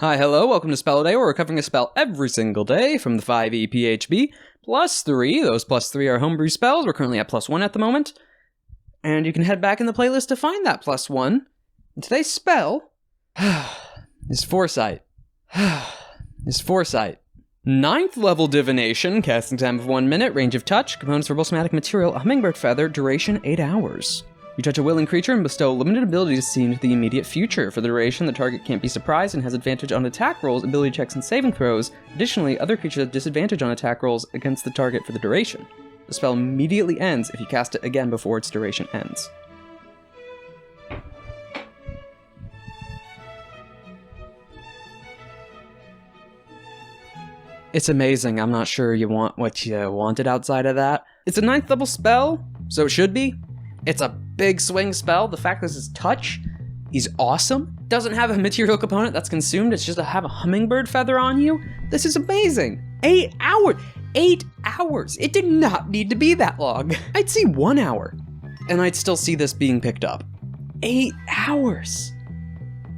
Hi, hello, welcome to Spell a Day, where we're covering a spell every single day from the 5e PHB, +3. Those +3 are homebrew spells. We're currently at +1 at the moment. And you can head back in the playlist to find that +1. And today's spell is Foresight. Foresight. 9th level divination, casting time of 1 minute, range of touch, components for somatic material, a hummingbird feather, duration 8 hours. You touch a willing creature and bestow limited ability to see into the immediate future. For the duration, the target can't be surprised and has advantage on attack rolls, ability checks, and saving throws. Additionally, other creatures have disadvantage on attack rolls against the target for the duration. The spell immediately ends if you cast it again before its duration ends. It's amazing. I'm not sure you want what you wanted outside of that. It's a 9th level spell, so it should be. It's a big swing spell. The fact that this is touch is awesome. Doesn't have a material component that's consumed. It's just to have a hummingbird feather on you. This is amazing. 8 hours. 8 hours. It did not need to be that long. I'd see 1 hour, and I'd still see this being picked up. 8 hours.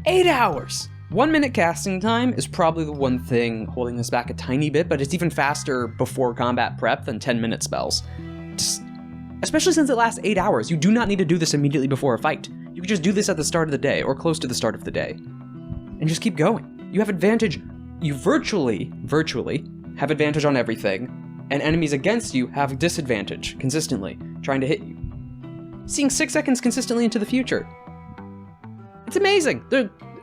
8 hours. 1 minute casting time is probably the one thing holding this back a tiny bit, but it's even faster before combat prep than 10-minute spells. Especially since it lasts 8 hours, you do not need to do this immediately before a fight. You can just do this at the start of the day, or close to the start of the day, and just keep going. You have advantage. You virtually have advantage on everything, and enemies against you have disadvantage consistently, trying to hit you. Seeing 6 seconds consistently into the future. It's amazing.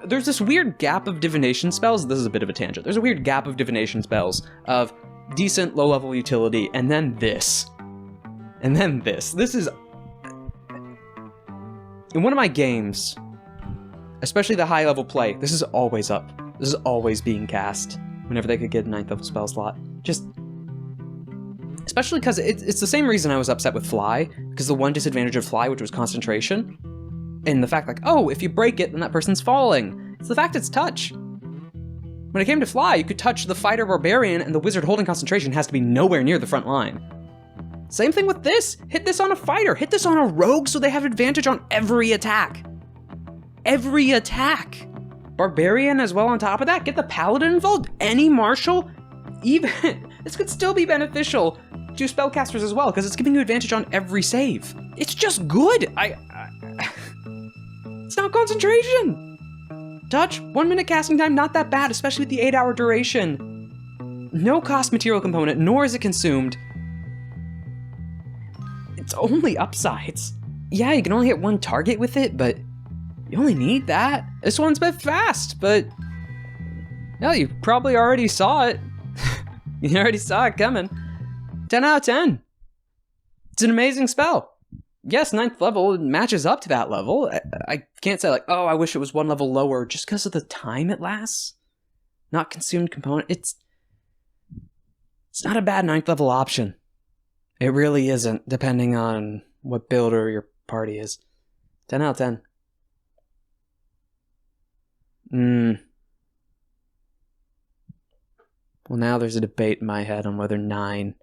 There's this weird gap of divination spells. This is a bit of a tangent. There's a weird gap of divination spells of decent low-level utility, and then this. And then this. This is... In one of my games, especially the high-level play, this is always up. This is always being cast whenever they could get a 9th level spell slot. Just... Especially because it's the same reason I was upset with Fly, because the one disadvantage of Fly, which was concentration, and the fact like, oh, if you break it, then that person's falling. It's the fact it's touch. When it came to Fly, you could touch the fighter barbarian, and the wizard holding concentration has to be nowhere near the front line. Same thing with this. Hit this on a fighter. Hit this on a rogue so they have advantage on every attack. Every attack. Barbarian as well on top of that. Get the paladin involved. Any martial. Even this could still be beneficial to spellcasters as well because it's giving you advantage on every save. It's just good. It's not concentration. Touch, 1 minute casting time, not that bad, especially with the 8-hour duration. No cost material component, nor is it consumed. It's only upsides. Yeah, you can only hit one target with it, but you only need that. This one's a bit fast, but yeah, you probably already saw it. You already saw it coming. 10 out of 10. It's an amazing spell. Yes, 9th level matches up to that level. I can't say like, oh, I wish it was 1 level lower just because of the time it lasts. Not consumed component. It's not a bad 9th level option. It really isn't, depending on what builder your party is. 10 out of 10. Well, now there's a debate in my head on whether 9...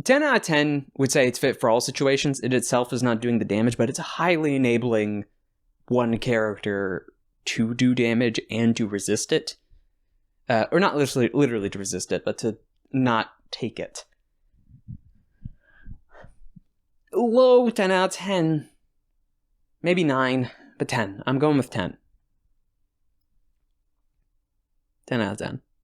10 out of 10 would say it's fit for all situations. It itself is not doing the damage, but it's highly enabling one character to do damage and to resist it. Or not literally to resist it, but to not take it. Low 10 out of 10. Maybe 9, but 10. I'm going with 10. 10 out of 10.